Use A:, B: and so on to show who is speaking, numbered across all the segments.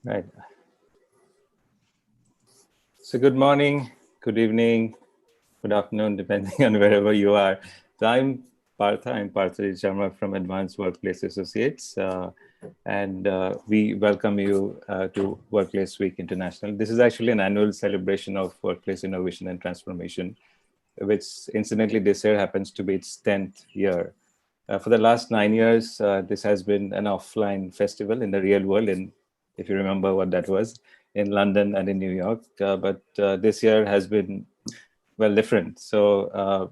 A: Right. So good morning, good evening, good afternoon, depending on wherever you are. So I'm Partha Sharma from Advanced Workplace Associates, and we welcome you to Workplace Week International. This is actually an annual celebration of workplace innovation and transformation, which incidentally this year happens to be its 10th year. For the last 9 years, this has been an offline festival in the real world, and if you remember what that was, in London and in New York. But this year has been, well, different. So,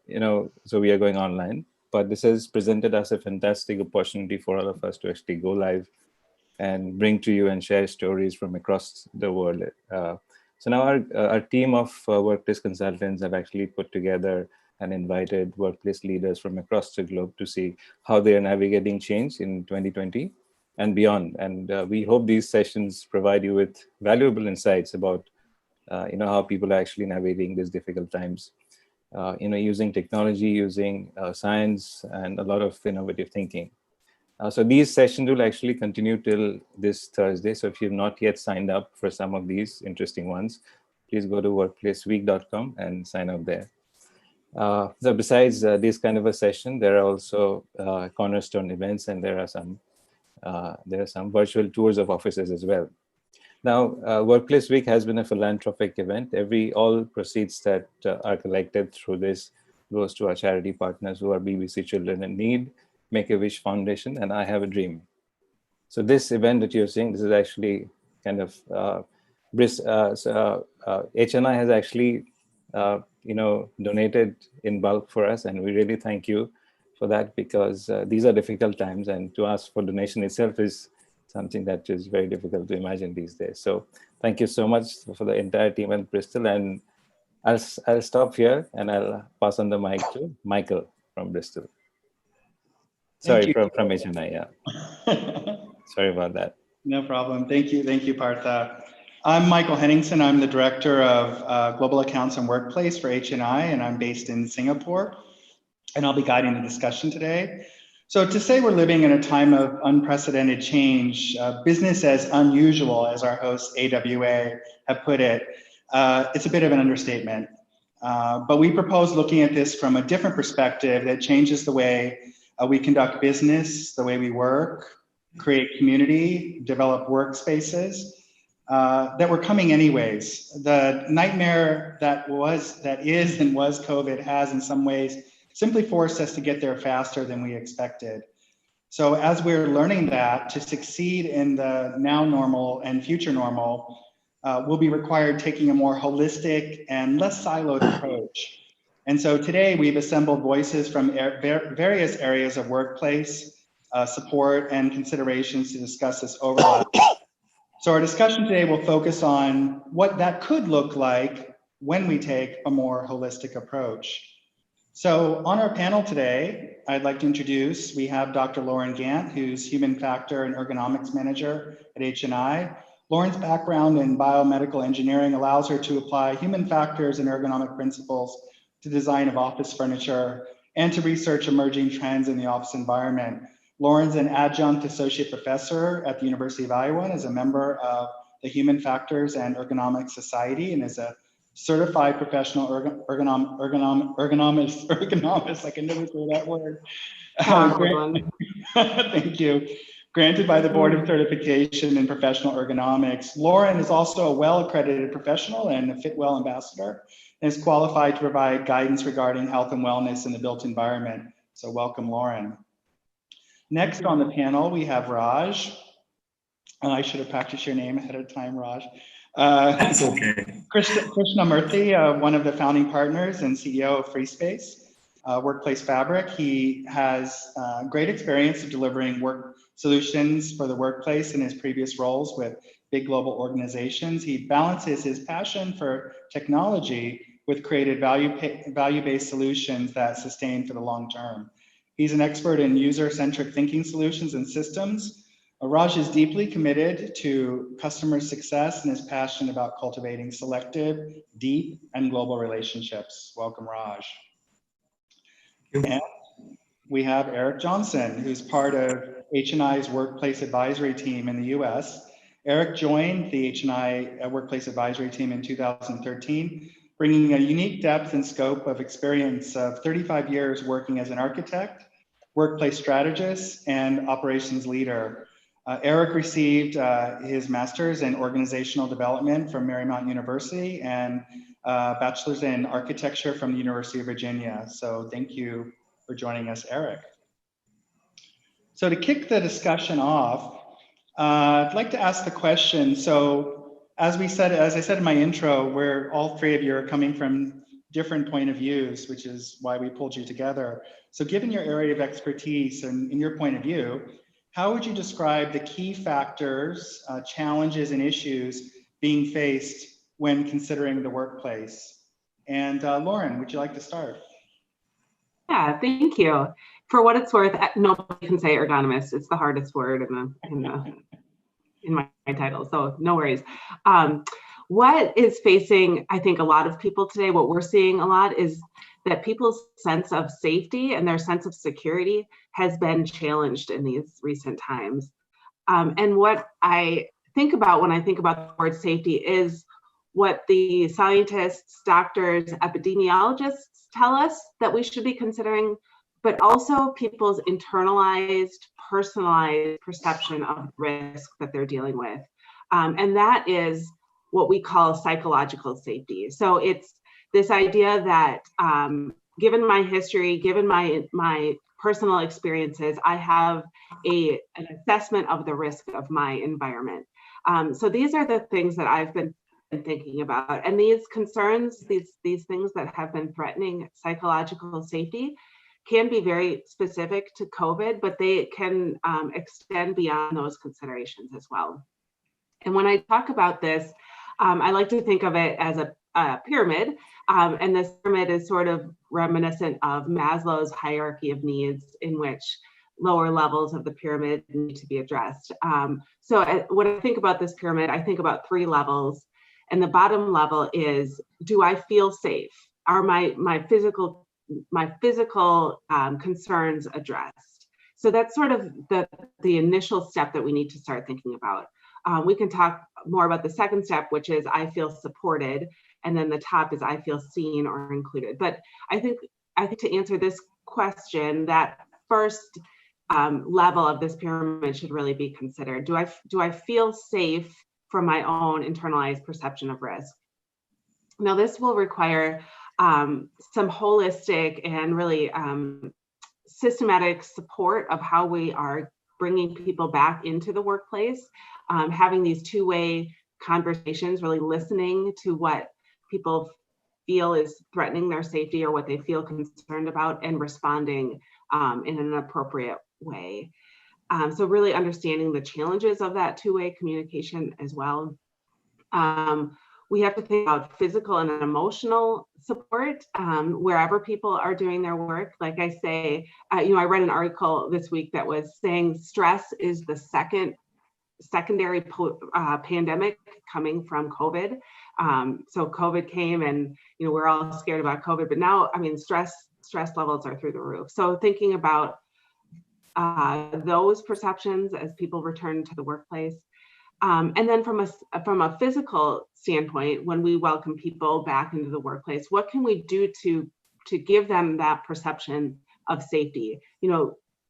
A: so we are going online, but this has presented us a fantastic opportunity for all of us to actually go live and bring to you and share stories from across the world. So now our team of workplace consultants have actually put together and invited workplace leaders from across the globe to see how they are navigating change in 2020 and beyond. And we hope these sessions provide you with valuable insights about how people are actually navigating these difficult times, using technology, using science, and a lot of innovative thinking. So these sessions will actually continue till this Thursday. So if you've not yet signed up for some of these interesting ones, please go to workplaceweek.com and sign up there. So besides this kind of a session, there are also cornerstone events, and there are some virtual tours of offices as well. Now, Workplace Week has been a philanthropic event. All proceeds that are collected through this goes to our charity partners who are BBC Children in Need, Make-A-Wish Foundation, and I Have a Dream. So this event that you're seeing, this is actually kind of, HNI has actually, donated in bulk for us, and we really thank you for that, because these are difficult times, and to ask for donation itself is something that is very difficult to imagine these days. So thank you so much for the entire team at Bristol, and I'll stop here and I'll pass on the mic to Michael from Bristol. Sorry, from HNI, yeah. Sorry about that.
B: No problem. Thank you, Partha. I'm Michael Henningsen. I'm the Director of Global Accounts and Workplace for HNI, and I'm based in Singapore. And I'll be guiding the discussion today. So to say we're living in a time of unprecedented change, business as unusual, as our hosts AWA have put it, it's a bit of an understatement. But we propose looking at this from a different perspective that changes the way we conduct business, the way we work, create community, develop workspaces that were coming anyways. The nightmare that is and was COVID has in some ways simply forced us to get there faster than we expected. So as we're learning that, to succeed in the now normal and future normal, will be required taking a more holistic and less siloed approach. And so today we've assembled voices from various areas of workplace, support and considerations to discuss this overlap. So our discussion today will focus on what that could look like when we take a more holistic approach. So on our panel today, I'd like to introduce, we have Dr. Lauren Gant, who's Human Factor and Ergonomics Manager at HNI. Lauren's background in biomedical engineering allows her to apply human factors and ergonomic principles to design of office furniture and to research emerging trends in the office environment. Lauren's an adjunct associate professor at the University of Iowa and is a member of the Human Factors and Ergonomics Society and is a certified professional ergonomist. I can never say that word. Thank you. Granted by the Board of Certification in Professional Ergonomics. Lauren is also a well-accredited professional and a Fitwell ambassador and is qualified to provide guidance regarding health and wellness in the built environment. So welcome, Lauren. Next on the panel, we have Raj. I should have practiced your name ahead of time, Raj.
C: That's okay.
B: Krishnamurthy, one of the founding partners and CEO of FreeSpace Workplace Fabric. He has great experience of delivering work solutions for the workplace in his previous roles with big global organizations. He balances his passion for technology with creative value-based solutions that sustain for the long term. He's an expert in user-centric thinking solutions and systems. Raj is deeply committed to customer success and is passionate about cultivating selective, deep, and global relationships. Welcome, Raj. we have Eric Johnson, who's part of H&I's Workplace Advisory Team in the US. Eric joined the H&I Workplace Advisory Team in 2013, bringing a unique depth and scope of experience of 35 years working as an architect, workplace strategist, and operations leader. Eric received his master's in organizational development from Marymount University and bachelor's in architecture from the University of Virginia. So thank you for joining us, Eric. So to kick the discussion off, I'd like to ask the question. So as I said in my intro, where all three of you are coming from different point of views, which is why we pulled you together. So given your area of expertise and in your point of view, how would you describe the key factors, challenges, and issues being faced when considering the workplace? And Lauren, would you like to start?
D: Yeah, thank you. For what it's worth, nobody can say ergonomist. It's the hardest word in my title, so no worries. What is facing, I think, a lot of people today, what we're seeing a lot is that people's sense of safety and their sense of security has been challenged in these recent times. And what I think about when I think about the word safety is what the scientists, doctors, epidemiologists tell us that we should be considering, but also people's internalized, personalized perception of risk that they're dealing with. And that is what we call psychological safety. So it's this idea that given my history, given my personal experiences, I have an assessment of the risk of my environment. So these are the things that I've been thinking about. And these concerns, these things that have been threatening psychological safety can be very specific to COVID, but they can extend beyond those considerations as well. And when I talk about this, I like to think of it as a pyramid. And this pyramid is sort of reminiscent of Maslow's hierarchy of needs, in which lower levels of the pyramid need to be addressed. So when I think about this pyramid, I think about 3 levels. And the bottom level is, do I feel safe? Are my physical concerns addressed? So that's sort of the initial step that we need to start thinking about. We can talk more about the second step, which is I feel supported, and then the top is I feel seen or included. But I think to answer this question, that first level of this pyramid should really be considered. Do I feel safe from my own internalized perception of risk? Now, this will require some holistic and really systematic support of how we are bringing people back into the workplace, having these two-way conversations, really listening to what people feel is threatening their safety or what they feel concerned about, and responding in an appropriate way. So really understanding the challenges of that two-way communication as well. We have to think about physical and emotional support wherever people are doing their work. Like I say, I read an article this week that was saying stress is the secondary pandemic coming from COVID. So COVID came, and we're all scared about COVID, but now, stress levels are through the roof. So thinking about those perceptions as people return to the workplace. And then from a physical standpoint, when we welcome people back into the workplace, what can we do to give them that perception of safety?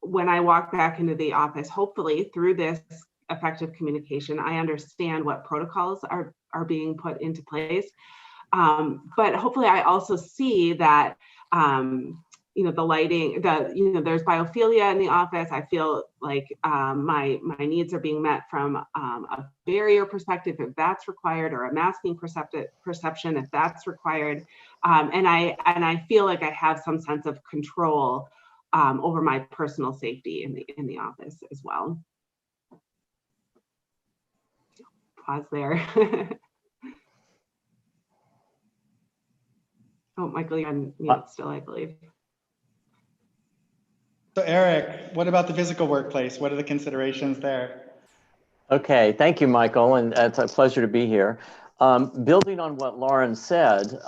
D: When I walk back into the office, hopefully through this effective communication, I understand what protocols are being put into place. But hopefully I also see that the lighting, there's biophilia in the office. I feel like my needs are being met from a barrier perspective, if that's required, or a masking perception, if that's required. And I feel like I have some sense of control over my personal safety in the office as well. Pause there. Oh, Michael, you're on mute still, I believe.
B: So Eric, what about the physical workplace? What are the considerations there?
E: Okay, thank you, Michael, and it's a pleasure to be here. Building on what Lauren said,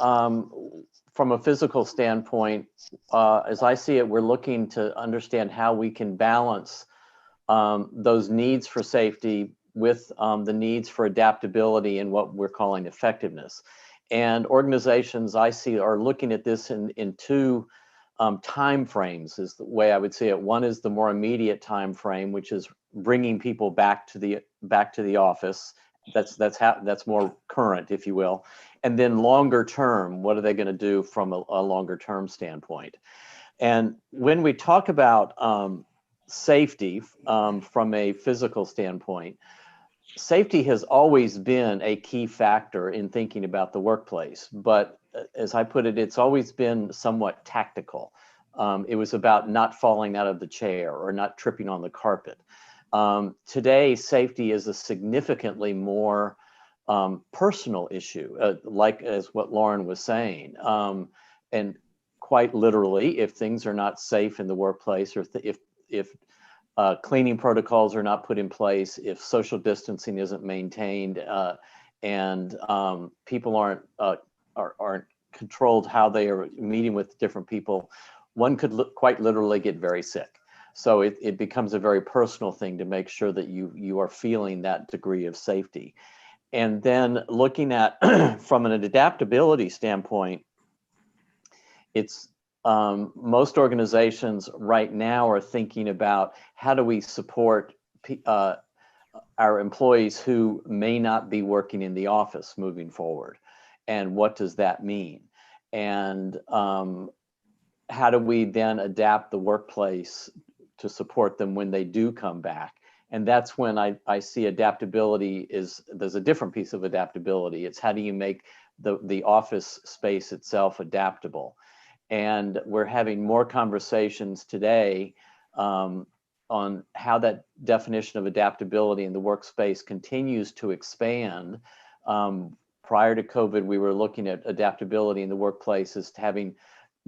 E: from a physical standpoint, as I see it, we're looking to understand how we can balance those needs for safety with the needs for adaptability and what we're calling effectiveness. And organizations I see are looking at this in two time frames is the way I would say it. One is the more immediate time frame, which is bringing people back to the office. That's more current, if you will. And then longer term, what are they going to do from a longer term standpoint? And when we talk about safety from a physical standpoint, safety has always been a key factor in thinking about the workplace. But as I put it, it's always been somewhat tactical. It was about not falling out of the chair or not tripping on the carpet. Today, safety is a significantly more personal issue, like as what Lauren was saying. And quite literally, if things are not safe in the workplace, or if cleaning protocols are not put in place, if social distancing isn't maintained, and people aren't controlled how they are meeting with different people, one could quite literally get very sick. So it becomes a very personal thing to make sure that you are feeling that degree of safety. And then looking at from an adaptability standpoint, it's most organizations right now are thinking about how do we support our employees who may not be working in the office moving forward, and what does that mean, and how do we then adapt the workplace to support them when they do come back. And that's when I see adaptability there's a different piece of adaptability. It's how do you make the office space itself adaptable. And we're having more conversations today on how that definition of adaptability in the workspace continues to expand. Prior to COVID, we were looking at adaptability in the workplace as having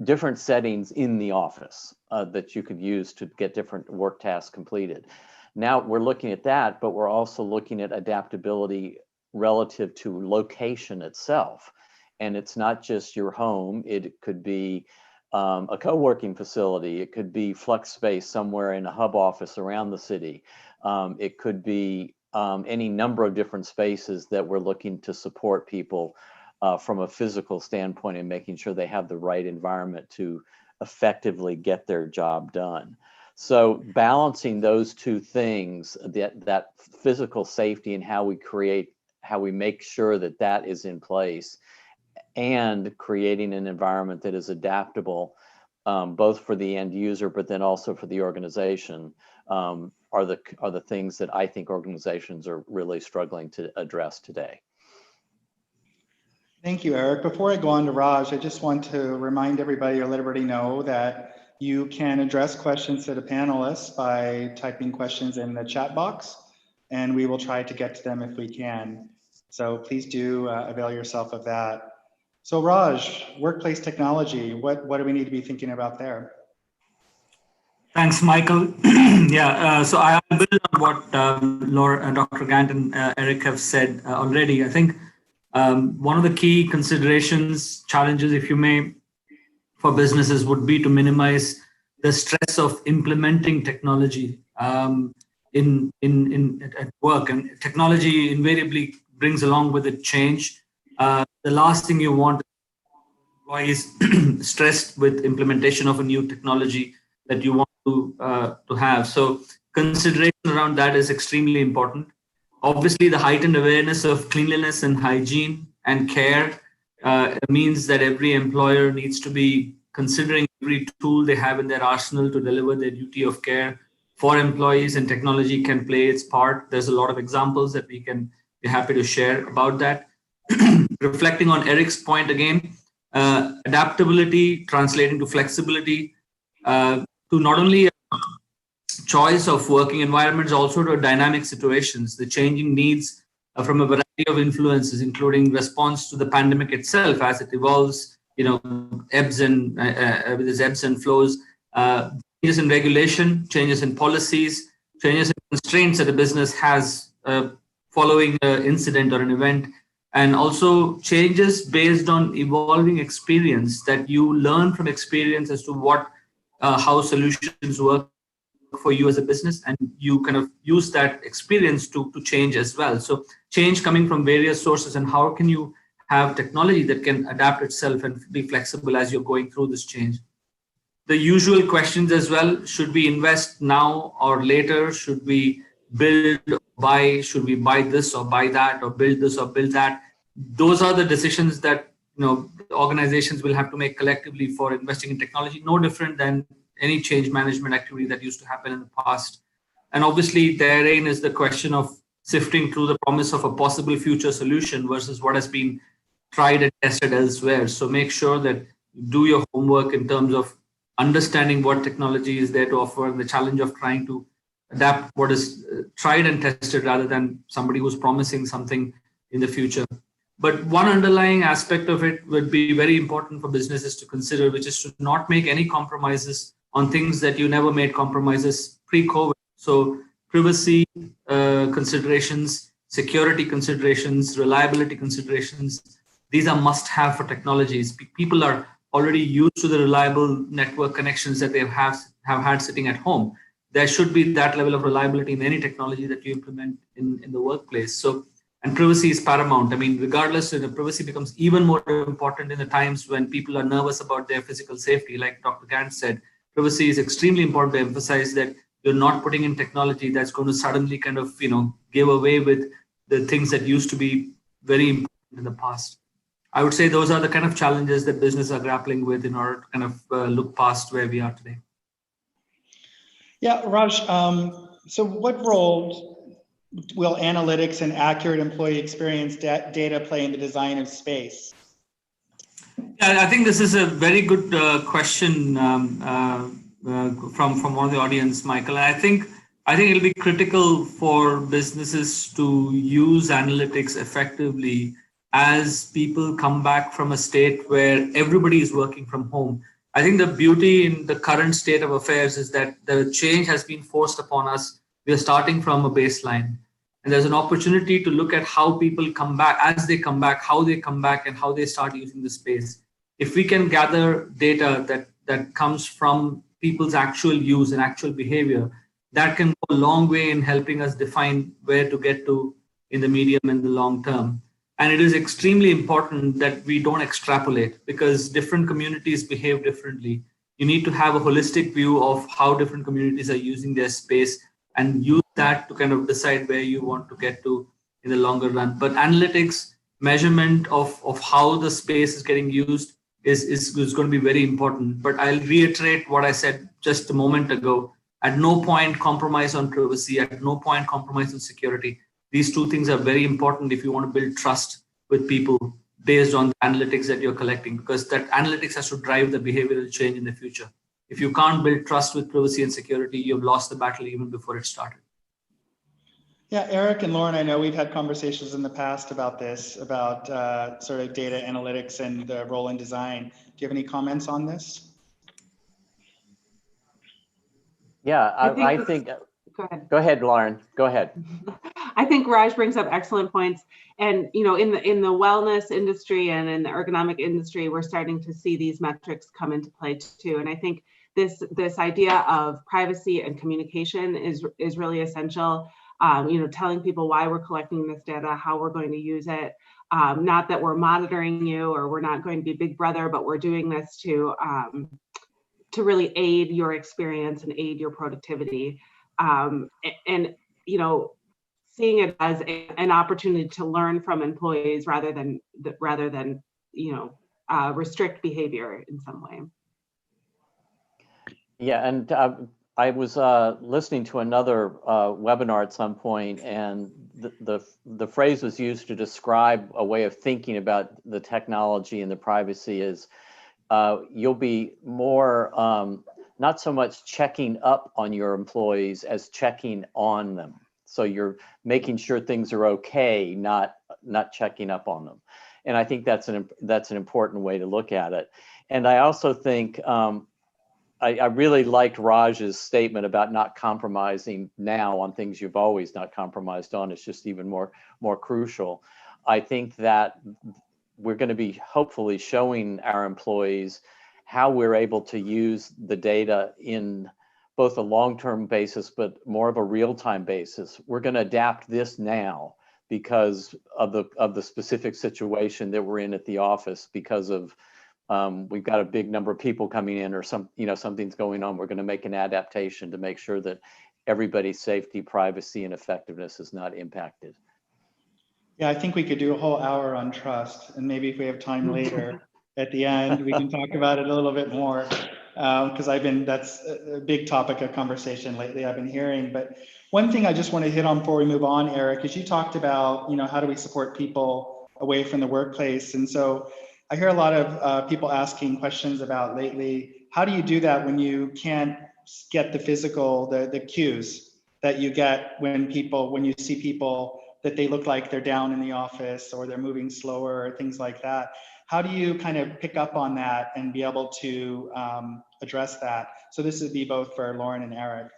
E: different settings in the office that you could use to get different work tasks completed. Now we're looking at that, but we're also looking at adaptability relative to location itself. And it's not just your home. It could be a co-working facility. It could be flex space somewhere in a hub office around the city. It could be any number of different spaces that we're looking to support people from a physical standpoint and making sure they have the right environment to effectively get their job done. So balancing those two things, that physical safety and how we make sure that is in place, and creating an environment that is adaptable, both for the end user, but then also for the organization, are the things that I think organizations are really struggling to address today.
B: Thank you, Eric. Before I go on to Raj, I just want to remind everybody or let everybody know that you can address questions to the panelists by typing questions in the chat box, and we will try to get to them if we can. So please do avail yourself of that. So Raj, workplace technology, what do we need to be thinking about there?
C: Thanks, Michael. Yeah, so I build on what Dr. Gant and Eric have said already. I think one of the key considerations, challenges, if you may, for businesses would be to minimize the stress of implementing technology at work. And technology invariably brings along with it change. The last thing you want is employees stressed with implementation of a new technology that you want to have. So consideration around that is extremely important. Obviously, the heightened awareness of cleanliness and hygiene and care means that every employer needs to be considering every tool they have in their arsenal to deliver their duty of care for employees, and technology can play its part. There's a lot of examples that we can be happy to share about that. Reflecting on Eric's point again, adaptability translating to flexibility, to not only choice of working environments, also to dynamic situations, the changing needs from a variety of influences, including response to the pandemic itself as it evolves, ebbs and with its ebbs and flows, changes in regulation, changes in policies, changes in constraints that a business has following an incident or an event, and also changes based on evolving experience, that you learn from experience as to what how solutions work for you as a business, and you kind of use that experience to change as well. So change coming from various sources, and how can you have technology that can adapt itself and be flexible as you're going through this change. The usual questions as well: should we invest now or later? Should we build or buy? Should we buy this or buy that, or build this or build that? Those are the decisions that organizations will have to make collectively for investing in technology, no different than any change management activity that used to happen in the past. And obviously therein is the question of sifting through the promise of a possible future solution versus what has been tried and tested elsewhere. So make sure that you do your homework in terms of understanding what technology is there to offer, and the challenge of trying to adapt what is tried and tested rather than somebody who's promising something in the future. But one underlying aspect of it would be very important for businesses to consider, which is to not make any compromises on things that you never made compromises pre-COVID. So privacy considerations, security considerations, reliability considerations, these are must-have for technologies. People are already used to the reliable network connections that they have had sitting at home. There should be that level of reliability in any technology that you implement in the workplace. So, and privacy is paramount. I mean, regardless, the privacy becomes even more important in the times when people are nervous about their physical safety. Like Dr. Gant said, privacy is extremely important to emphasize that you're not putting in technology that's going to suddenly kind of, give away with the things that used to be very important in the past. I would say those are the kind of challenges that businesses are grappling with in order to kind of look past where we are today.
B: Yeah, Raj, so what role will analytics and accurate employee experience data play in the design of space?
C: Yeah, I think this is a very good question from one of the audience, Michael. I think it'll be critical for businesses to use analytics effectively as people come back from a state where everybody is working from home. I think the beauty in the current state of affairs is that the change has been forced upon us. We are starting from a baseline. And there's an opportunity to look at how people come back, as they come back, how they come back, and how they start using the space. If we can gather data that comes from people's actual use and actual behavior, that can go a long way in helping us define where to get to in the medium and the long term. And it is extremely important that we don't extrapolate, because different communities behave differently. You need to have a holistic view of how different communities are using their space and use that to kind of decide where you want to get to in the longer run. But analytics, measurement of how the space is getting used is going to be very important. But I'll reiterate what I said just a moment ago. At no point compromise on privacy, at no point compromise on security. These two things are very important if you want to build trust with people based on the analytics that you're collecting, because that analytics has to drive the behavioral change in the future. If you can't build trust with privacy and security, you've lost the battle even before it started.
B: Yeah, Eric and Lauren, I know we've had conversations in the past about this, about sort of data analytics and the role in design. Do you have any comments on this?
E: Yeah, I think go ahead, Lauren. Go ahead.
D: I think Raj brings up excellent points. And in the wellness industry and in the ergonomic industry, we're starting to see these metrics come into play too. And I think this idea of privacy and communication is really essential. Telling people why we're collecting this data, how we're going to use it. Not that we're monitoring you or we're not going to be Big Brother, but we're doing this to really aid your experience and aid your productivity. Seeing it as an opportunity to learn from employees rather than restrict behavior in some way.
E: Yeah, and I was listening to another webinar at some point, and the phrase was used to describe a way of thinking about the technology and the privacy is you'll be more not so much checking up on your employees as checking on them. So you're making sure things are okay, not checking up on them. And I think that's an important way to look at it. And I also think I really liked Raj's statement about not compromising now on things you've always not compromised on. It's just even more crucial. I think that we're going to be hopefully showing our employees how we're able to use the data in both a long-term basis, but more of a real-time basis. We're going to adapt this now because of the specific situation that we're in at the office, because of we've got a big number of people coming in, or something's going on. We're going to make an adaptation to make sure that everybody's safety, privacy, and effectiveness is not impacted.
B: Yeah, I think we could do a whole hour on trust, and maybe if we have time later at the end, we can talk about it a little bit more, because that's a big topic of conversation lately I've been hearing. But one thing I just want to hit on before we move on, Eric, is you talked about, how do we support people away from the workplace? And so I hear a lot of people asking questions about lately, how do you do that when you can't get the physical, the cues that you get when you see people that they look like they're down in the office, or they're moving slower, or things like that? How do you kind of pick up on that and be able to address that? So this would be both for Lauren and Eric.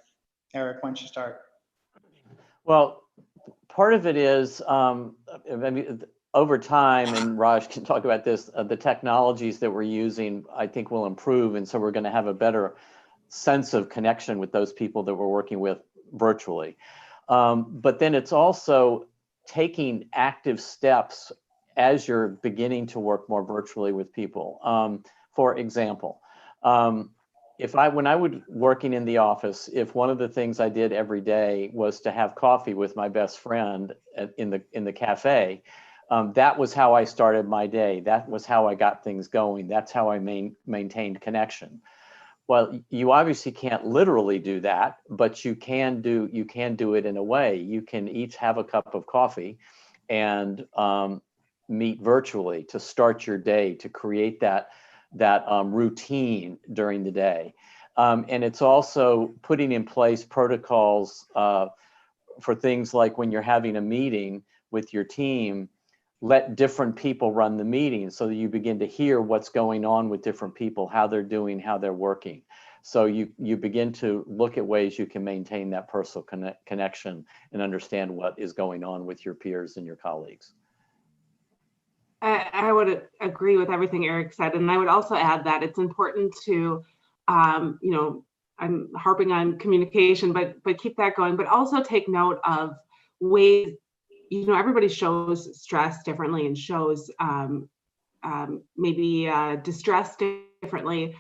B: Eric, why don't you start?
E: Well, part of it is, over time, and Raj can talk about this, the technologies that we're using, I think, will improve. And so we're going to have a better sense of connection with those people that we're working with virtually. But then it's also taking active steps as you're beginning to work more virtually with people. For example, when I was working in the office, if one of the things I did every day was to have coffee with my best friend in the cafe, that was how I started my day. That was how I got things going. That's how I maintained connection. Well, you obviously can't literally do that, but you can do it in a way. You can each have a cup of coffee and meet virtually to start your day, to create that routine during the day. And it's also putting in place protocols for things like when you're having a meeting with your team, let different people run the meeting so that you begin to hear what's going on with different people, how they're doing, how they're working. So you begin to look at ways you can maintain that personal connection and understand what is going on with your peers and your colleagues.
D: I would agree with everything Eric said. And I would also add that it's important to, I'm harping on communication, but keep that going, but also take note of ways, everybody shows stress differently and shows maybe distress differently.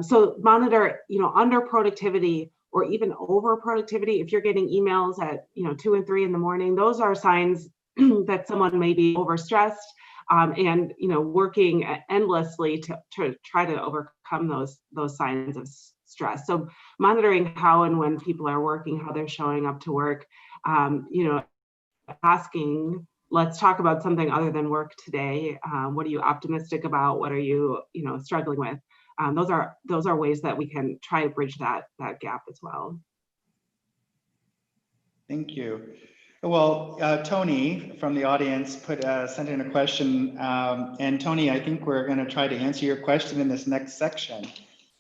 D: So monitor, under productivity or even over productivity. If you're getting emails at 2 and 3 in the morning, those are signs that someone may be overstressed and working endlessly to try to overcome those signs of stress. So monitoring how and when people are working, how they're showing up to work, asking, let's talk about something other than work today. What are you optimistic about? What are you, struggling with? Those are ways that we can try to bridge that gap as well.
B: Thank you. Well, Tony from the audience sent in a question, and Tony, I think we're going to try to answer your question in this next section.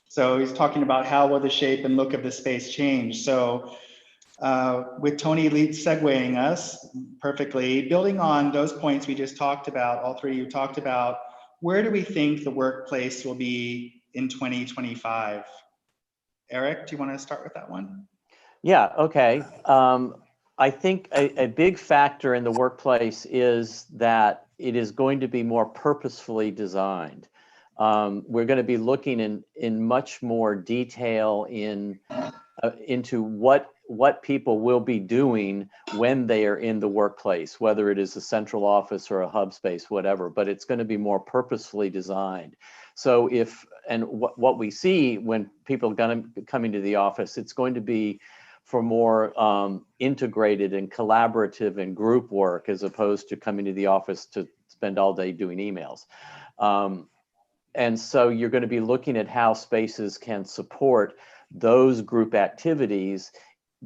B: So he's talking about how will the shape and look of the space change. So with Tony segueing us perfectly, building on those points we just talked about, all three you talked about, where do we think the workplace will be in 2025? Eric, do you want to start with that one?
E: Yeah, okay. I think a big factor in the workplace is that it is going to be more purposefully designed. We're going to be looking in much more detail into what people will be doing when they are in the workplace, whether it is a central office or a hub space, whatever, but it's going to be more purposefully designed. So what we see when people are going to come into the office, it's going to be for more integrated and collaborative and group work, as opposed to coming to the office to spend all day doing emails. And so you're going to be looking at how spaces can support those group activities,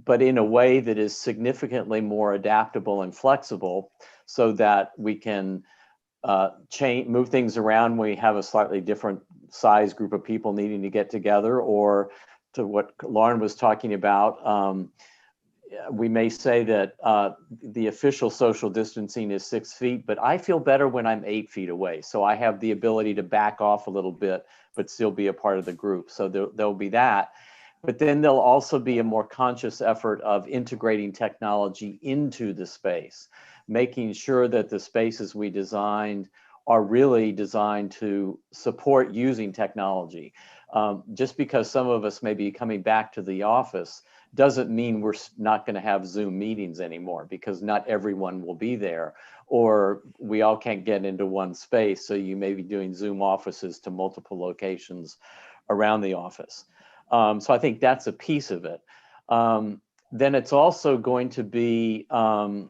E: but in a way that is significantly more adaptable and flexible, so that we can move things around when we have a slightly different size group of people needing to get together, or to what Lauren was talking about, we may say that the official social distancing is 6 feet, but I feel better when I'm 8 feet away. So I have the ability to back off a little bit, but still be a part of the group. So there'll be that. But then there'll also be a more conscious effort of integrating technology into the space, making sure that the spaces we designed are really designed to support using technology. Just because some of us may be coming back to the office doesn't mean we're not going to have Zoom meetings anymore, because not everyone will be there, or we all can't get into one space. So you may be doing Zoom offices to multiple locations around the office. So I think that's a piece of it. Then it's also going to be, okay,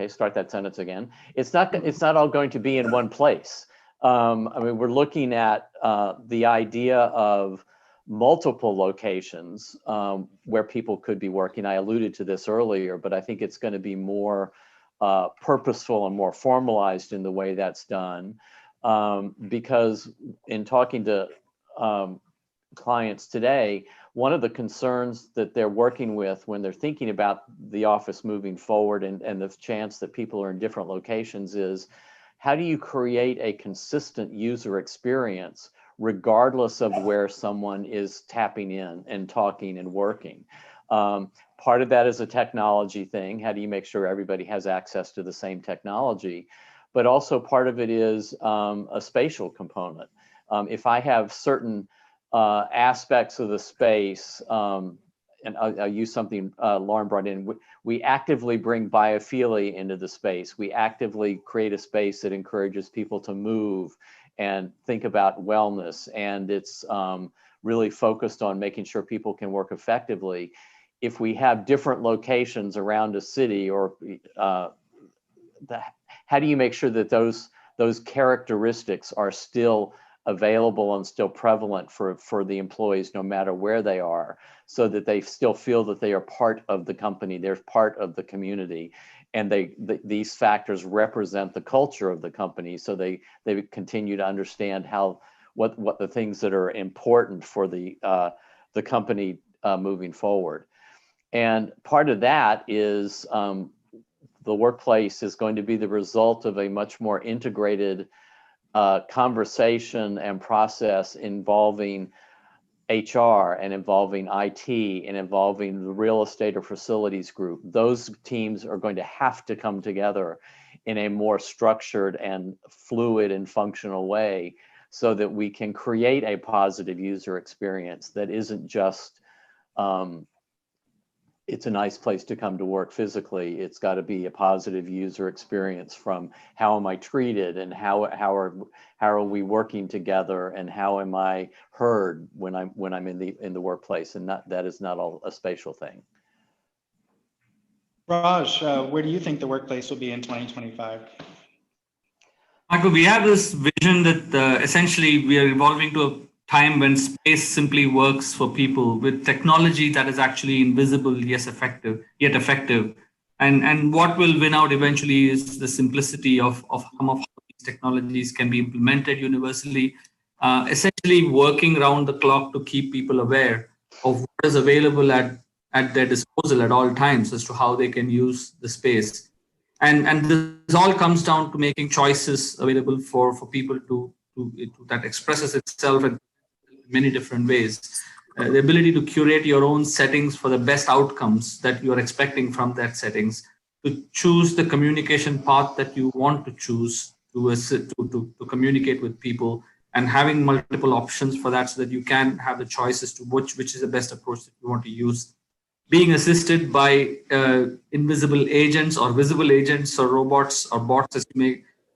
E: start that sentence again. It's not all going to be in one place. I mean, we're looking at the idea of multiple locations where people could be working. I alluded to this earlier, but I think it's going to be more purposeful and more formalized in the way that's done. Because in talking to clients today, one of the concerns that they're working with when they're thinking about the office moving forward and the chance that people are in different locations is, how do you create a consistent user experience regardless of where someone is tapping in and talking and working? Part of that is a technology thing. How do you make sure everybody has access to the same technology? But also part of it is a spatial component. If I have certain aspects of the space, and I'll use something Lauren brought in, we actively bring biophilia into the space. We actively create a space that encourages people to move and think about wellness, and it's really focused on making sure people can work effectively. If we have different locations around a city, or how do you make sure that those characteristics are still available and still prevalent for the employees, no matter where they are, so that they still feel that they are part of the company, they're part of the community, and these factors represent the culture of the company, so they continue to understand what the things that are important for the company moving forward. And part of that is the workplace is going to be the result of a much more integrated conversation and process involving HR and involving IT and involving the real estate or facilities group. Those teams are going to have to come together in a more structured and fluid and functional way, so that we can create a positive user experience that isn't just it's a nice place to come to work physically. It's got to be a positive user experience from how am I treated, and how are we working together, and how am I heard when I'm in the workplace, and that is not all a spatial thing.
B: Raj, where do you think the workplace will be in 2025?
C: Michael, we have this vision that essentially we are evolving to a time when space simply works for people with technology that is actually invisible yet effective. And what will win out eventually is the simplicity of how these technologies can be implemented universally, essentially working around the clock to keep people aware of what is available at their disposal at all times as to how they can use the space. And this all comes down to making choices available for people to that expresses itself in many different ways. The ability to curate your own settings for the best outcomes that you're expecting from that settings, to choose the communication path that you want to choose to communicate with people, and having multiple options for that, so that you can have the choices to which is the best approach that you want to use. Being assisted by invisible agents or visible agents or robots or bots,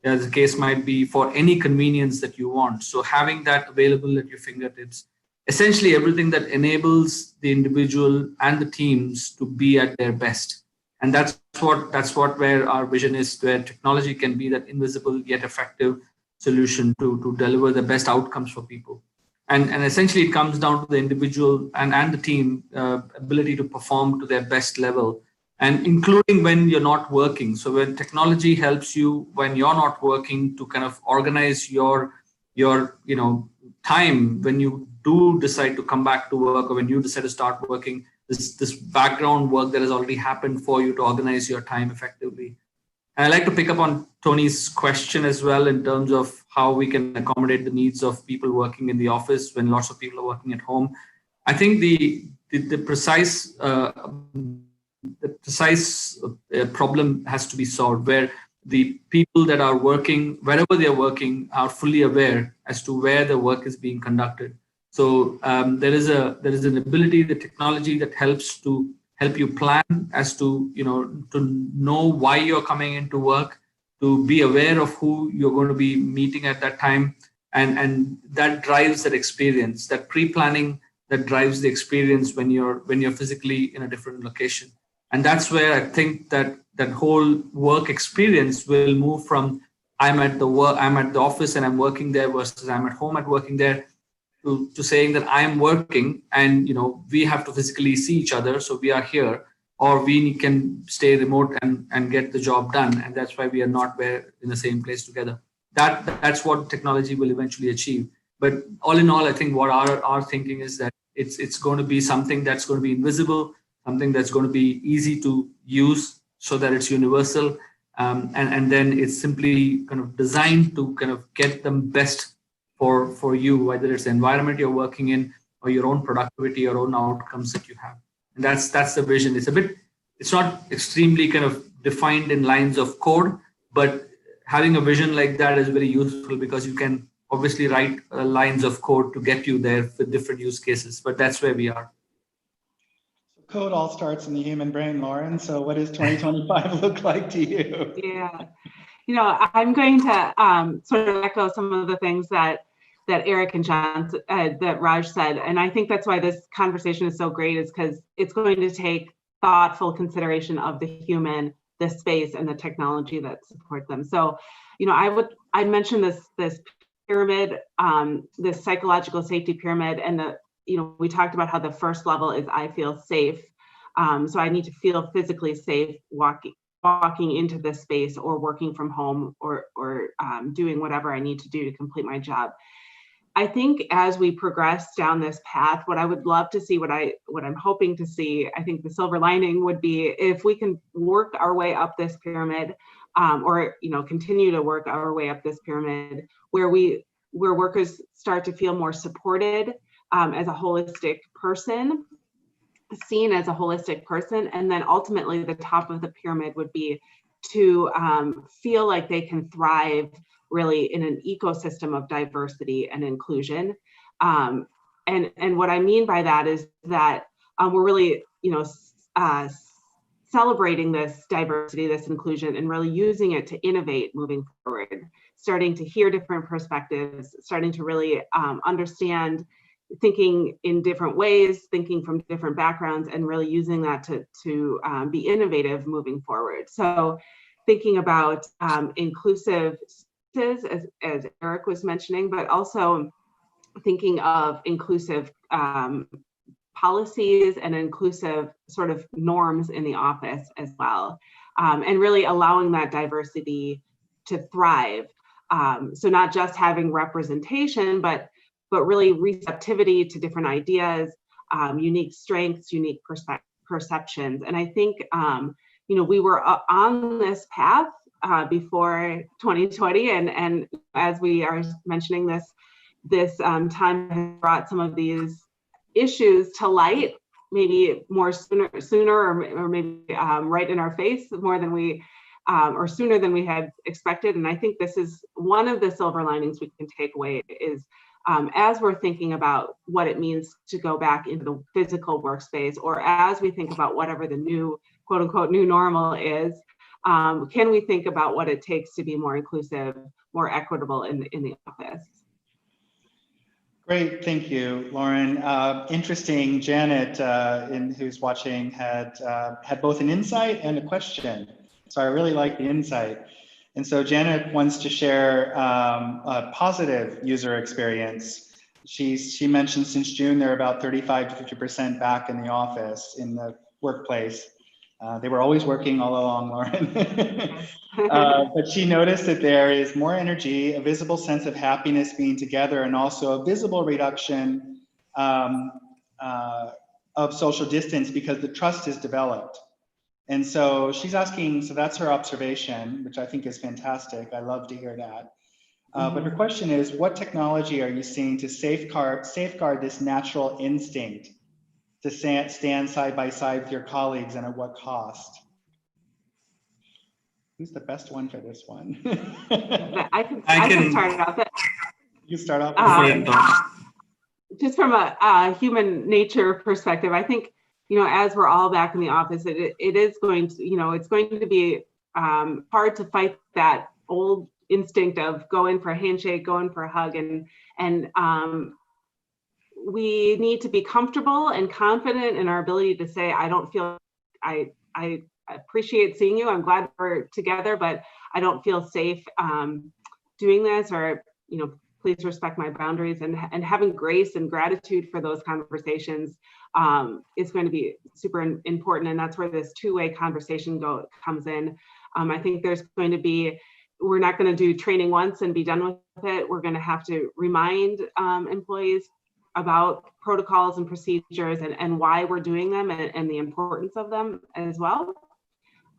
C: as the case might be, for any convenience that you want. So having that available at your fingertips, essentially everything that enables the individual and the teams to be at their best. And that's what where our vision is, where technology can be that invisible yet effective solution to deliver the best outcomes for people. And essentially it comes down to the individual and the team ability to perform to their best level, and including when you're not working. So when technology helps you when you're not working to kind of organize your time when you do decide to come back to work, or when you decide to start working, this background work that has already happened for you to organize your time effectively. And I'd like to pick up on Tony's question as well in terms of how we can accommodate the needs of people working in the office when lots of people are working at home. I think the precise problem has to be solved, where the people that are working, wherever they are working, are fully aware as to where the work is being conducted. So there is an ability, the technology that helps you plan as to know why you're coming into work, to be aware of who you're going to be meeting at that time, and that drives that experience, that pre-planning that drives the experience when you're physically in a different location. And that's where I think that whole work experience will move from I'm at the office and I'm working there versus I'm at home and working there, to saying that I'm working and we have to physically see each other, so we are here, or we can stay remote and get the job done, and that's why we are not in the same place together. That's what technology will eventually achieve. But all in all, I think what our thinking is that it's going to be something that's going to be invisible, something that's going to be easy to use so that it's universal, and then it's simply kind of designed to kind of get the best for you, whether it's the environment you're working in or your own productivity, your own outcomes that you have. And that's the vision. It's not extremely kind of defined in lines of code, but having a vision like that is very useful, because you can obviously write lines of code to get you there for different use cases. But that's where we are.
B: Code all starts in the human brain, Lauren. So what does 2025 look like to you?
D: Yeah, I'm going to sort of echo some of the things that Eric and John, that Raj said. And I think that's why this conversation is so great, is because it's going to take thoughtful consideration of the human, the space, and the technology that support them. So, I mentioned this pyramid, this psychological safety pyramid, and we talked about how the first level is I feel safe. So I need to feel physically safe walking into this space, or working from home, or doing whatever I need to do to complete my job. I think as we progress down this path, what I would love to see, what I'm hoping to see, I think the silver lining would be if we can work our way up this pyramid, or continue to work our way up this pyramid, where workers start to feel more supported as a holistic person, seen as a holistic person, and then ultimately the top of the pyramid would be to feel like they can thrive really in an ecosystem of diversity and inclusion. And what I mean by that is that we're really, celebrating this diversity, this inclusion, and really using it to innovate moving forward, starting to hear different perspectives, starting to really understand, thinking in different ways, thinking from different backgrounds, and really using that to be innovative moving forward. So thinking about inclusive as Eric was mentioning, but also thinking of inclusive policies and inclusive sort of norms in the office as well, and really allowing that diversity to thrive. So not just having representation, but really receptivity to different ideas, unique strengths, unique perceptions. And I think, we were on this path before 2020, and as we are mentioning this time has brought some of these issues to light, maybe more sooner, or maybe right in our face more than we, or sooner than we had expected. And I think this is one of the silver linings we can take away is, as we're thinking about what it means to go back into the physical workspace, or as we think about whatever the new, quote unquote, new normal is, can we think about what it takes to be more inclusive, more equitable in the office?
B: Great, thank you, Lauren. Interesting. Janet, who's watching, had both an insight and a question. So I really like the insight. And so Janet wants to share a positive user experience. She mentioned since June, they're about 35 to 50% back in the office, in the workplace. They were always working all along, Lauren. But she noticed that there is more energy, a visible sense of happiness being together, and also a visible reduction of social distance because the trust is developed. And so she's asking, so that's her observation, which I think is fantastic. I love to hear that. But her question is, what technology are you seeing to safeguard this natural instinct to stand side by side with your colleagues, and at what cost? Who's the best one for this one?
D: I can start off.
B: You start off.
D: Just from a human nature perspective, I think, as we're all back in the office, it is going to, it's going to be hard to fight that old instinct of go in for a handshake, go in for a hug, and we need to be comfortable and confident in our ability to say, I don't feel, I appreciate seeing you, I'm glad we're together, but I don't feel safe doing this, or, please respect my boundaries, and having grace and gratitude for those conversations is going to be super important. And that's where this two-way conversation comes in. I think there's going to be, we're not going to do training once and be done with it. We're going to have to remind employees about protocols and procedures and why we're doing them, and the importance of them as well.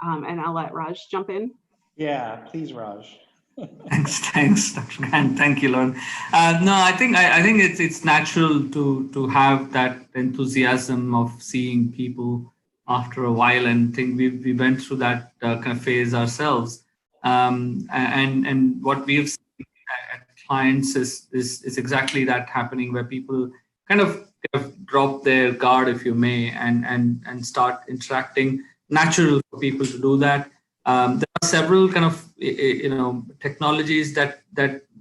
D: And I'll let Raj jump in.
B: Yeah, please, Raj.
C: Thanks, Dr. Grant. Thank you, Lauren. No, I think it's natural to have that enthusiasm of seeing people after a while, and I think we went through that kind of phase ourselves. And what we've seen at clients is exactly that happening, where people kind of drop their guard, if you may, and start interacting. Natural for people to do that. There are several kind of technologies that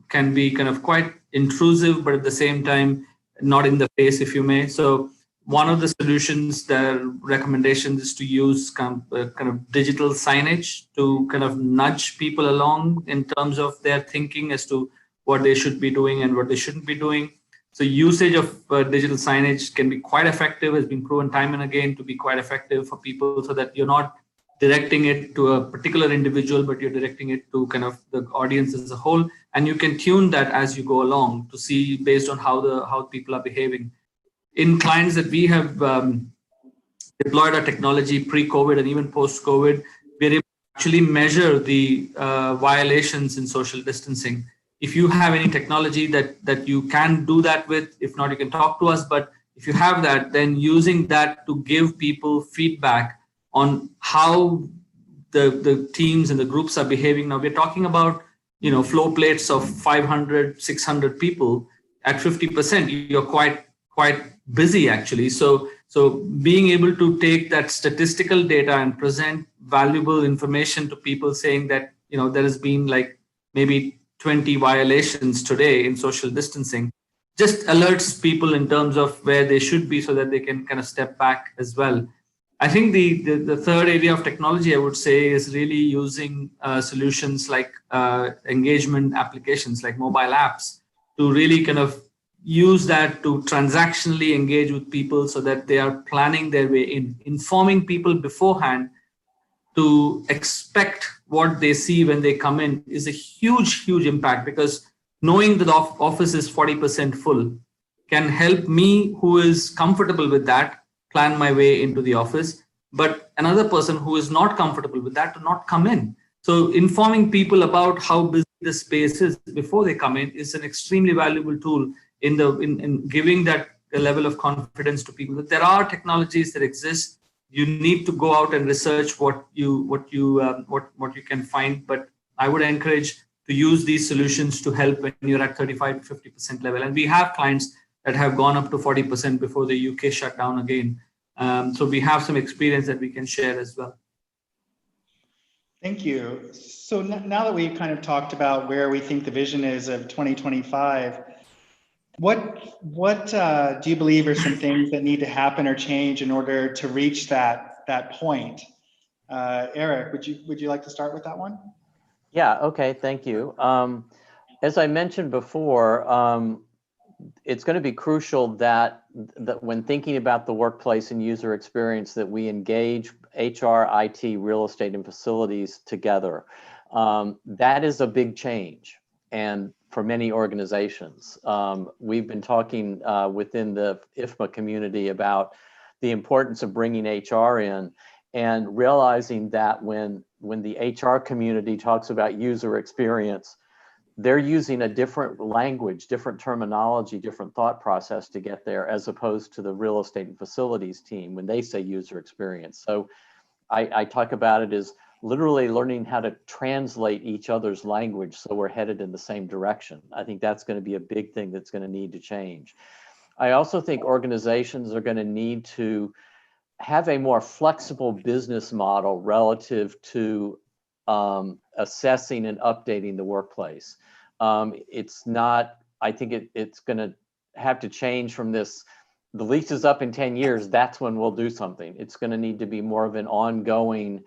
C: can be kind of quite intrusive, but at the same time not in the face, if you may. So one of the solutions, the recommendations, is to use kind of digital signage to kind of nudge people along in terms of their thinking as to what they should be doing and what they shouldn't be doing. So usage of digital signage can be quite effective, has been proven time and again to be quite effective for people, so that you're not directing it to a particular individual, but you're directing it to kind of the audience as a whole. And you can tune that as you go along to see based on how people are behaving. In clients that we have deployed our technology pre-COVID and even post-COVID, we're able to actually measure the violations in social distancing. If you have any technology that you can do that with, if not, you can talk to us. But if you have that, then using that to give people feedback on how the teams and the groups are behaving. Now we're talking about, flow plates of 500, 600 people at 50%. You're quite busy actually. So being able to take that statistical data and present valuable information to people, saying that, there has been like maybe 20 violations today in social distancing, just alerts people in terms of where they should be, so that they can kind of step back as well. I think the third area of technology, I would say, is really using solutions like engagement applications, like mobile apps, to really kind of use that to transactionally engage with people, so that they are planning their way in, informing people beforehand to expect what they see when they come in is a huge impact, because knowing that the office is 40% full can help me, who is comfortable with that, plan my way into the office, but another person who is not comfortable with that to not come in. So informing people about how busy the space is before they come in is an extremely valuable tool in giving that level of confidence to people that there are technologies that exist. You need to go out and research what you can find, but I would encourage to use these solutions to help when you're at 35 to 50% level. And we have clients that have gone up to 40% before the UK shut down again. So we have some experience that we can share as well.
B: Thank you. So now that we've kind of talked about where we think the vision is of 2025, what do you believe are some things that need to happen or change in order to reach that point? Eric, would you like to start with that one?
E: Yeah, okay, thank you. As I mentioned before, it's going to be crucial that when thinking about the workplace and user experience, that we engage HR, IT, real estate, and facilities together. That is a big change. And for many organizations. We've been talking within the IFMA community about the importance of bringing HR in and realizing that when the HR community talks about user experience, they're using a different language, different terminology, different thought process to get there, as opposed to the real estate and facilities team when they say user experience. So I talk about it as literally learning how to translate each other's language so we're headed in the same direction. I think that's going to be a big thing that's going to need to change. I also think organizations are going to need to have a more flexible business model relative to assessing and updating the workplace. It's not, I think it's going to have to change from this, the lease is up in 10 years, that's when we'll do something. It's going to need to be more of an ongoing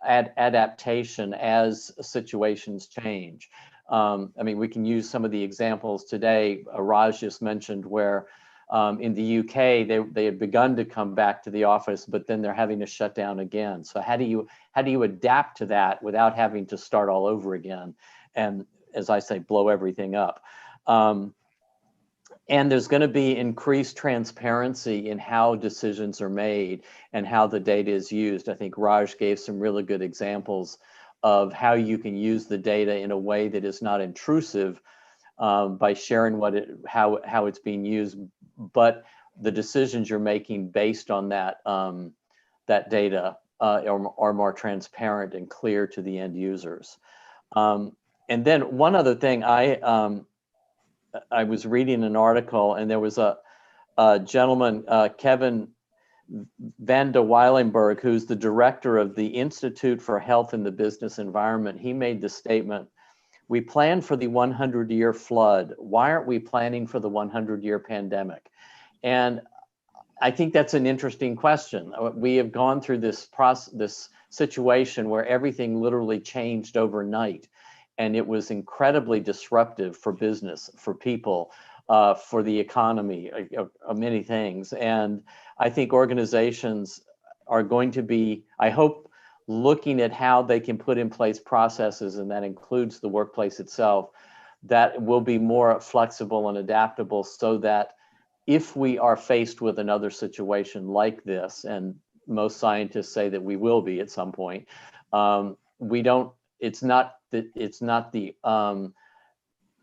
E: adaptation as situations change. I mean, we can use some of the examples today. Raj just mentioned where in the UK, they had begun to come back to the office, but then they're having to shut down again. So how do you adapt to that without having to start all over again? And as I say, blow everything up. And there's going to be increased transparency in how decisions are made and how the data is used. I think Raj gave some really good examples of how you can use the data in a way that is not intrusive by sharing how it's being used, but the decisions you're making based on that that data are more transparent and clear to the end users. And then one other thing, I was reading an article, and there was a gentleman, Kevin van de Weilenberg, who's the director of the Institute for Health in the Business Environment. He made the statement, "We planned for the 100-year flood. Why aren't we planning for the 100-year pandemic?" And I think that's an interesting question. We have gone through this situation where everything literally changed overnight. And it was incredibly disruptive for business, for people, for the economy, many things. And I think organizations are going to be, I hope, looking at how they can put in place processes, and that includes the workplace itself, that will be more flexible and adaptable, so that if we are faced with another situation like this, and most scientists say that we will be at some point, it's not the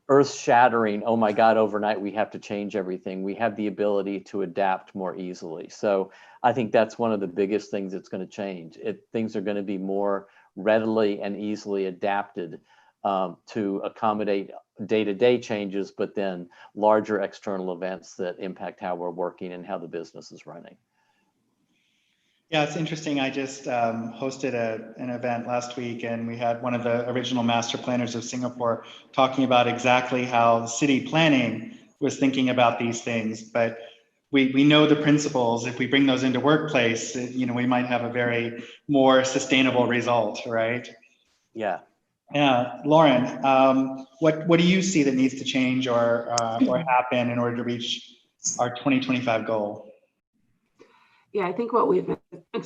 E: earth-shattering, oh my God, overnight we have to change everything. We have the ability to adapt more easily. So I think that's one of the biggest things that's going to change. Things are going to be more readily and easily adapted to accommodate day-to-day changes, but then larger external events that impact how we're working and how the business is running.
B: Yeah, it's interesting. I just hosted an event last week, and we had one of the original master planners of Singapore talking about exactly how city planning was thinking about these things. But we know the principles. If we bring those into workplace, we might have a very more sustainable result, right?
E: Yeah.
B: Yeah, Lauren, what do you see that needs to change or happen in order to reach our 2025 goal?
D: Yeah, I think what we've been, I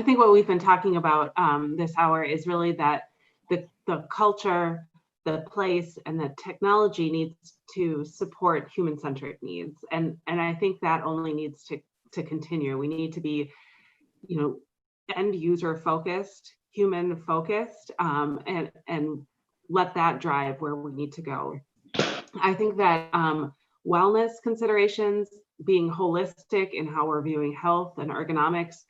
D: think what we've been talking about this hour is really that the culture, the place, and the technology needs to support human-centric needs. And I think that only needs to continue. We need to be, end user focused, human focused, and let that drive where we need to go. I think that wellness considerations, being holistic in how we're viewing health and ergonomics,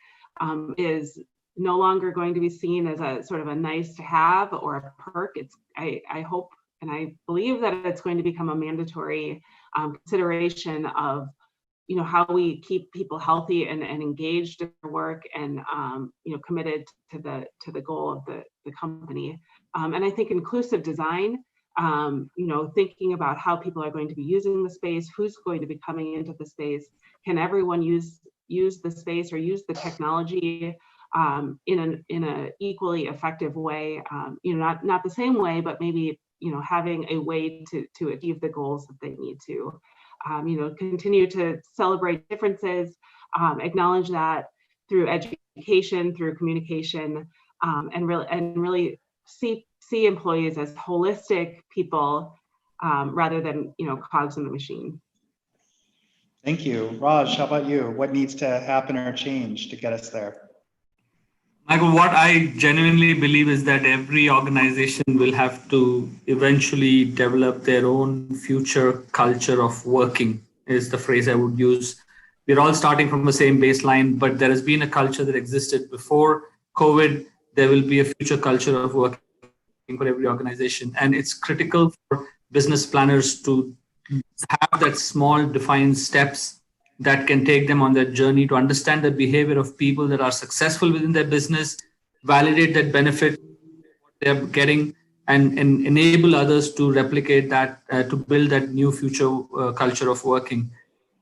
D: is no longer going to be seen as a sort of a nice to have or a perk. I hope and I believe that it's going to become a mandatory consideration of how we keep people healthy and engaged in their work, and committed to the goal of the company. And I think inclusive design, thinking about how people are going to be using the space, who's going to be coming into the space, can everyone use the space or use the technology in an equally effective way, not the same way, but maybe having a way to achieve the goals that they need to. Continue to celebrate differences, acknowledge that through education, through communication, and really see employees as holistic people rather than, cogs in the machine.
B: Thank you. Raj, how about you? What needs to happen or change to get us there?
C: Michael, what I genuinely believe is that every organization will have to eventually develop their own future culture of working, is the phrase I would use. We're all starting from the same baseline, but there has been a culture that existed before COVID. There will be a future culture of working for every organization. And it's critical for business planners to have that small defined steps that can take them on that journey to understand the behavior of people that are successful within their business, validate that benefit they're getting, and enable others to replicate that, to build that new future culture of working.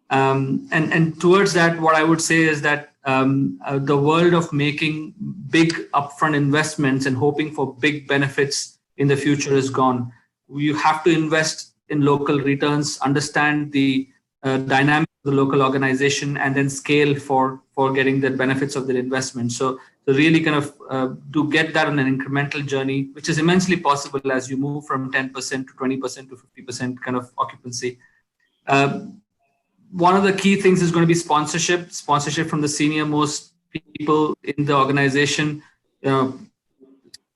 C: And towards that, what I would say is that the world of making big upfront investments and hoping for big benefits in the future is gone. You have to invest in local returns, understand the dynamic of the local organization, and then scale for getting the benefits of their investment. So really kind of to get that on an incremental journey, which is immensely possible as you move from 10% to 20% to 50% kind of occupancy. One of the key things is going to be sponsorship from the senior most people in the organization.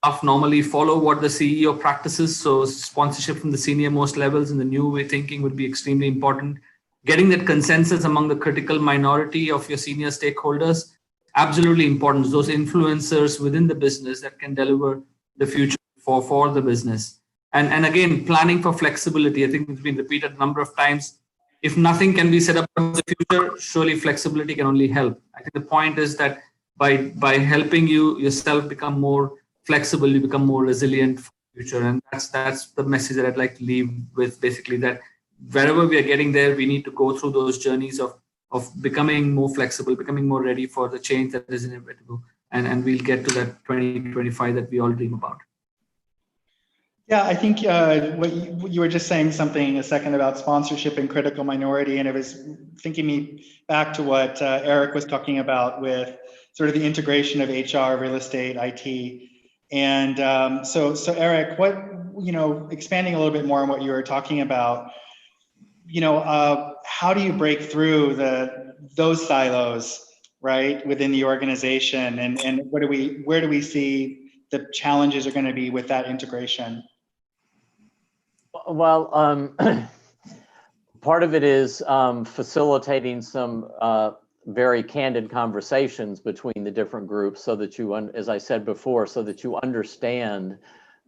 C: Staff normally follow what the CEO practices. So sponsorship from the senior most levels in the new way thinking would be extremely important. Getting that consensus among the critical minority of your senior stakeholders, absolutely important. Those influencers within the business that can deliver the future for the business. And again, planning for flexibility. I think it's been repeated a number of times. If nothing can be set up for the future, surely flexibility can only help. I think the point is that by helping you yourself become more flexible, you become more resilient for the future. And that's the message that I'd like to leave with, basically, that wherever we are getting there, we need to go through those journeys of becoming more flexible, becoming more ready for the change that is inevitable. And we'll get to that 2025 that we all dream about.
B: Yeah, I think what you were just saying something a second about sponsorship and critical minority, and it was thinking me back to what Eric was talking about with sort of the integration of HR, real estate, IT. And so Eric, what, expanding a little bit more on what you were talking about, how do you break through those silos, right, within the organization, and where do we see the challenges are going to be with that integration?
E: Well, part of it is facilitating some very candid conversations between the different groups, so that you, as I said before, so that you understand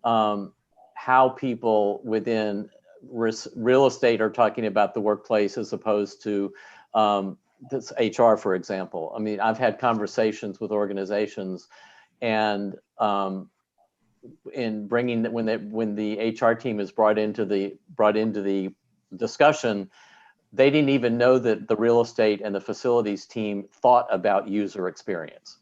E: how people within real estate are talking about the workplace as opposed to this HR, for example. I mean, I've had conversations with organizations, and in bringing that, when the HR team is brought into the discussion, they didn't even know that the real estate and the facilities team thought about user experience.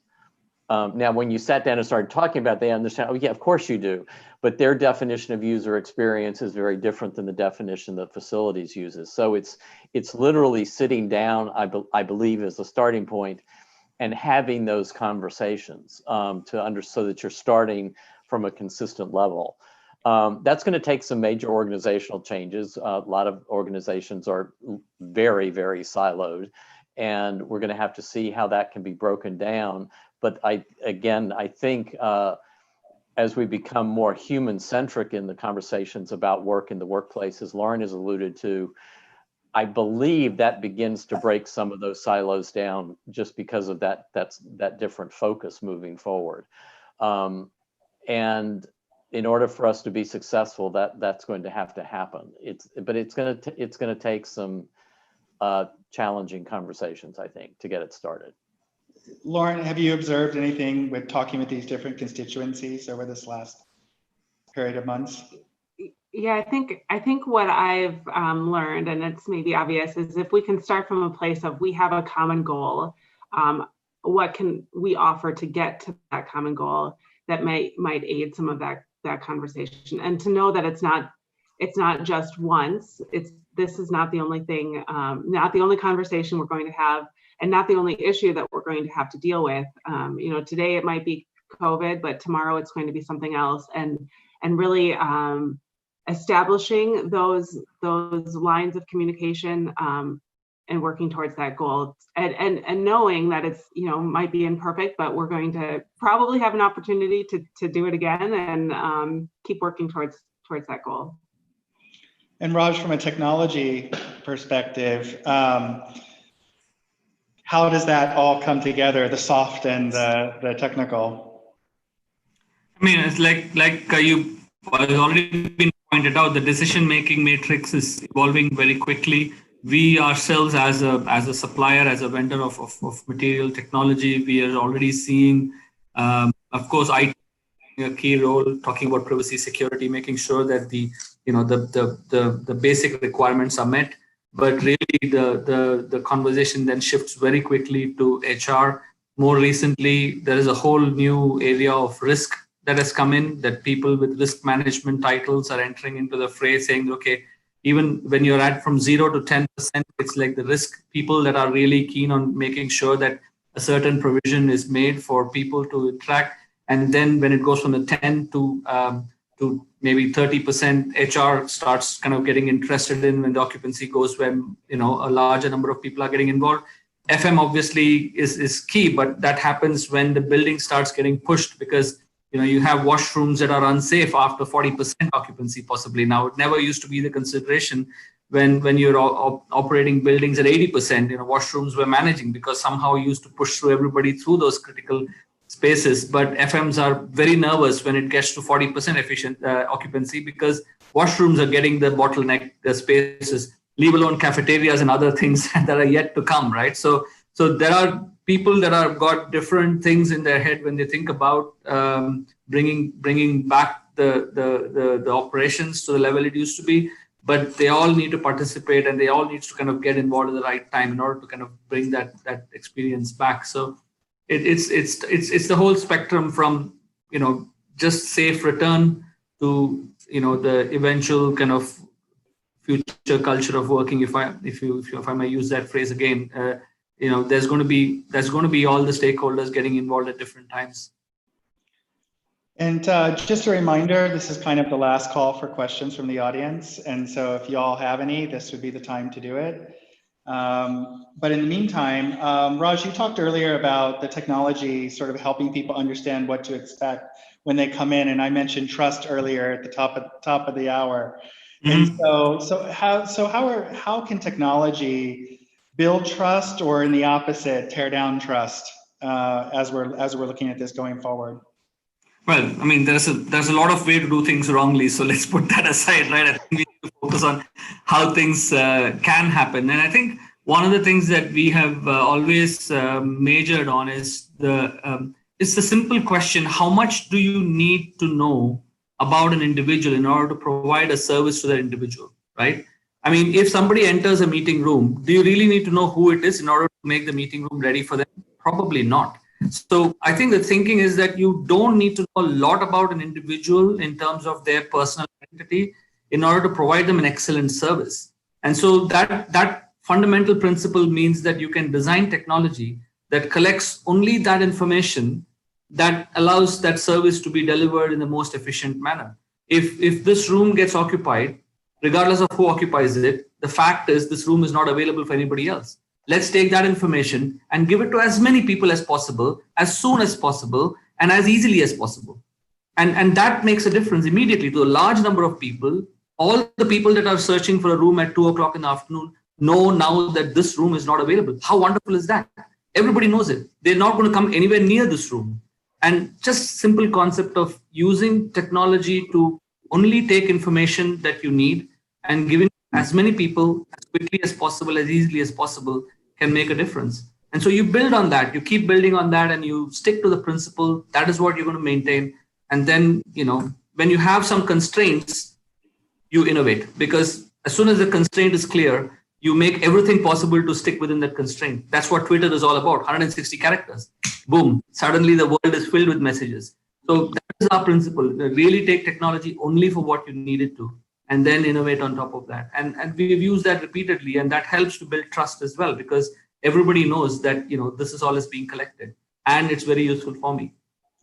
E: Now, when you sat down and started talking about it, they understand, oh yeah, of course you do. But their definition of user experience is very different than the definition that facilities uses. So it's literally sitting down, I believe, as a starting point, and having those conversations so that you're starting from a consistent level. That's going to take some major organizational changes. A lot of organizations are very, very siloed, and we're going to have to see how that can be broken down. But I think as we become more human-centric in the conversations about work in the workplace, as Lauren has alluded to, I believe that begins to break some of those silos down, just because of that different focus moving forward. And in order for us to be successful, that's going to have to happen. But it's going to take some challenging conversations, I think, to get it started.
B: Lauren, have you observed anything with talking with these different constituencies over this last period of months?
D: Yeah, I think what I've learned, and it's maybe obvious, is if we can start from a place of we have a common goal, what can we offer to get to that common goal that might aid some of that conversation, and to know that it's not just once. This is not the only thing, not the only conversation we're going to have, and not the only issue that we're going to have to deal with. Today it might be COVID, but tomorrow it's going to be something else, and really establishing those lines of communication and working towards that goal, and knowing that it's, you know, might be imperfect, but we're going to probably have an opportunity to do it again, and keep working towards that goal.
B: And Raj, from a technology perspective, how does that all come together, the soft and the technical?
C: I mean, it's like you has already been pointed out, the decision-making matrix is evolving very quickly. We ourselves, as a supplier, as a vendor of material technology, we are already seeing, of course, IT playing a key role, talking about privacy, security, making sure that the basic requirements are met. But really, the conversation then shifts very quickly to HR. More recently, there is a whole new area of risk that has come in, that people with risk management titles are entering into the fray, saying, okay, even when you're at from 0 to 10%, it's like the risk people that are really keen on making sure that a certain provision is made for people to interact. And then when it goes from the 10 to maybe 30%, HR starts kind of getting interested in when the occupancy goes, when, you know, a larger number of people are getting involved. FM obviously is key, but that happens when the building starts getting pushed, because, you know, you have washrooms that are unsafe after 40% occupancy possibly. Now, it never used to be the consideration when you're operating buildings at 80%, you know, washrooms were managing, because somehow you used to push through everybody through those critical spaces. But FMs are very nervous when it gets to 40% efficient occupancy, because washrooms are getting the bottleneck spaces, leave alone cafeterias and other things that are yet to come, right? So there are people that are got different things in their head when they think about bringing back the operations to the level it used to be, but they all need to participate, and they all need to kind of get involved at the right time in order to kind of bring that experience back. So it's the whole spectrum from, you know, just safe return to, you know, the eventual kind of future culture of working, if I may use that phrase again. You know, there's going to be all the stakeholders getting involved at different times.
B: And just a reminder, this is kind of the last call for questions from the audience. And so if you all have any, this would be the time to do it. But in the meantime, Raj, you talked earlier about the technology sort of helping people understand what to expect when they come in. And I mentioned trust earlier at the top of the hour. Mm-hmm. And so how can technology build trust, or in the opposite, tear down trust as we're looking at this going forward?
C: Well, I mean, there's a lot of way to do things wrongly, so let's put that aside, right? I think we need to focus on how things can happen. And I think one of the things that we have always majored on is it's the simple question: how much do you need to know about an individual in order to provide a service to that individual, right? I mean, if somebody enters a meeting room, do you really need to know who it is in order to make the meeting room ready for them? Probably not. So I think the thinking is that you don't need to know a lot about an individual in terms of their personal identity in order to provide them an excellent service. And so that fundamental principle means that you can design technology that collects only that information that allows that service to be delivered in the most efficient manner. If this room gets occupied, regardless of who occupies it, the fact is this room is not available for anybody else. Let's take that information and give it to as many people as possible, as soon as possible, and as easily as possible. And that makes a difference immediately to a large number of people. All the people that are searching for a room at 2 o'clock in the afternoon know now that this room is not available. How wonderful is that? Everybody knows it. They're not going to come anywhere near this room. And just simple concept of using technology to only take information that you need and giving as many people as quickly as possible, as easily as possible, can make a difference. And so you build on that, you keep building on that, and you stick to the principle. That is what you're going to maintain. And then, you know, when you have some constraints, you innovate, because as soon as the constraint is clear, you make everything possible to stick within that constraint. That's what Twitter is all about, 160 characters. Boom, suddenly the world is filled with messages. So that is our principle. Really take technology only for what you need it to, and then innovate on top of that. And we've used that repeatedly, and that helps to build trust as well, because everybody knows that, you know, this is all is being collected, and it's very useful for me.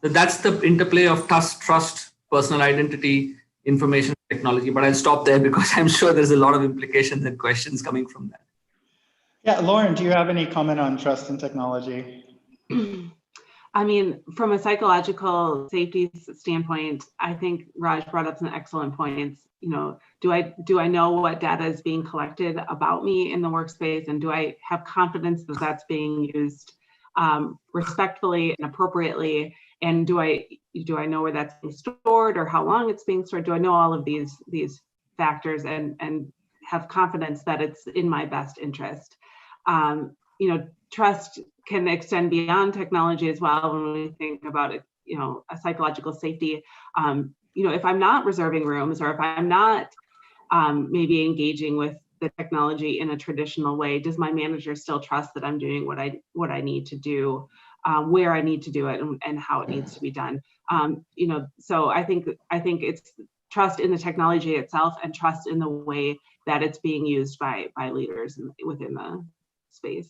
C: So that's the interplay of trust, personal identity, information technology, but I'll stop there because I'm sure there's a lot of implications and questions coming from that.
B: Yeah, Lauren, do you have any comment on trust in technology?
D: I mean, from a psychological safety standpoint, I think Raj brought up some excellent points. You know, do I know what data is being collected about me in the workspace, and do I have confidence that that's being used respectfully and appropriately? And do I know where that's being stored or how long it's being stored? Do I know all of these factors and have confidence that it's in my best interest? You know, trust can extend beyond technology as well when we think about it, you know, a psychological safety. You know, if I'm not reserving rooms, or if I'm not maybe engaging with the technology in a traditional way, does my manager still trust that I'm doing what I need to do, where I need to do it, and how it needs to be done? You know, so I think it's trust in the technology itself and trust in the way that it's being used by leaders within the space.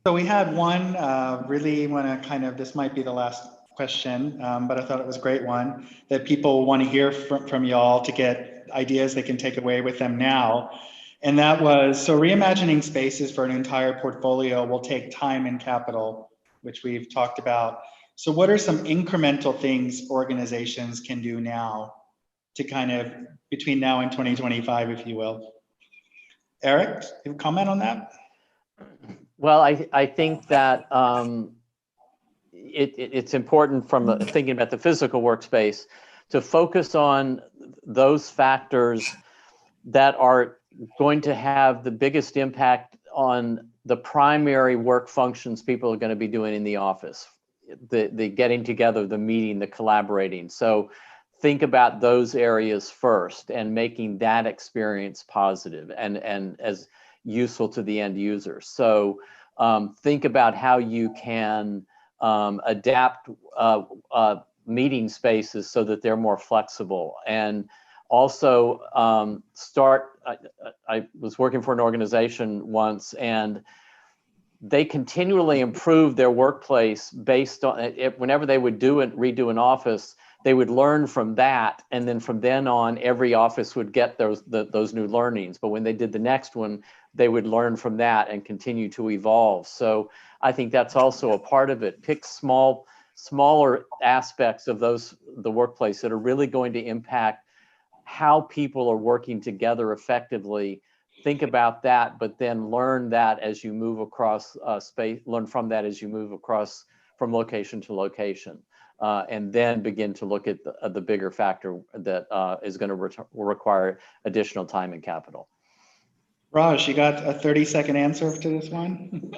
B: So we had one really want to kind of, this might be the last question, but I thought it was a great one that people want to hear from y'all to get ideas they can take away with them now. And that was, so reimagining spaces for an entire portfolio will take time and capital, which we've talked about. So what are some incremental things organizations can do now to kind of, between now and 2025, if you will? Eric, you comment on that?
E: Well, I think that it's important from thinking about the physical workspace to focus on those factors that are going to have the biggest impact on the primary work functions people are going to be doing in the office, the getting together, the meeting, the collaborating. So think about those areas first and making that experience positive and as useful to the end user. So think about how you can adapt meeting spaces so that they're more flexible. And also I was working for an organization once, and they continually improved their workplace based on it. Whenever they would redo an office, they would learn from that, and then from then on, every office would get those new learnings. But when they did the next one, they would learn from that and continue to evolve. So I think that's also a part of it. Pick smaller aspects of the workplace that are really going to impact how people are working together effectively. Think about that, but then learn that as you move across space. Learn from that as you move across from location to location. And then begin to look at the bigger factor that is going to require additional time and capital.
B: Raj, you got a 30-second answer to this one?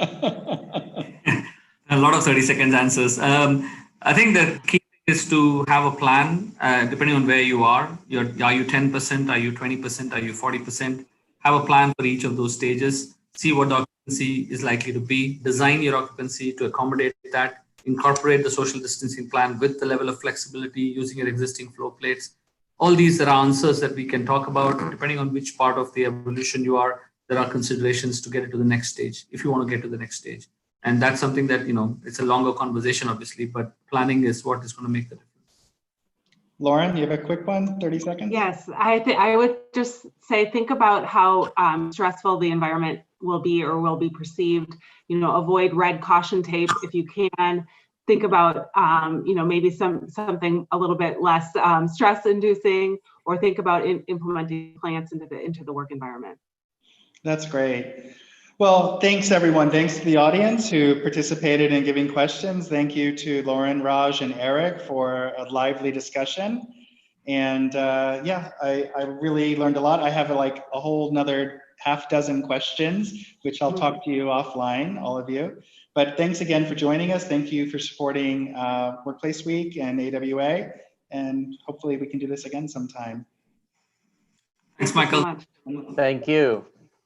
C: A lot of 30 seconds answers. I think the key thing is to have a plan, depending on where you are. Are you 10%? Are you 20%? Are you 40%? Have a plan for each of those stages. See what the occupancy is likely to be. Design your occupancy to accommodate that. Incorporate the social distancing plan with the level of flexibility using your existing floor plates. All these are answers that we can talk about. Depending on which part of the evolution you are, there are considerations to get it to the next stage, if you want to get to the next stage. And that's something that, you know, it's a longer conversation, obviously, but planning is what is going to make the difference.
B: Lauren, you have a quick one, 30 seconds?
D: Yes, I would just say, think about how stressful the environment will be or will be perceived. You know, avoid red caution tape if you can. Think about, you know, maybe something a little bit less stress-inducing, or think about implementing plants into the work environment. That's
B: great. Well, thanks everyone. Thanks to the audience who participated in giving questions. Thank you to Lauren, Raj, and Eric for a lively discussion. And yeah, I really learned a lot. I have like a whole nother half dozen questions, which I'll talk to you offline, all of you. But thanks again for joining us. Thank you for supporting Workplace Week and AWA. And hopefully we can do this again sometime.
C: Thanks, Michael.
E: Thank you.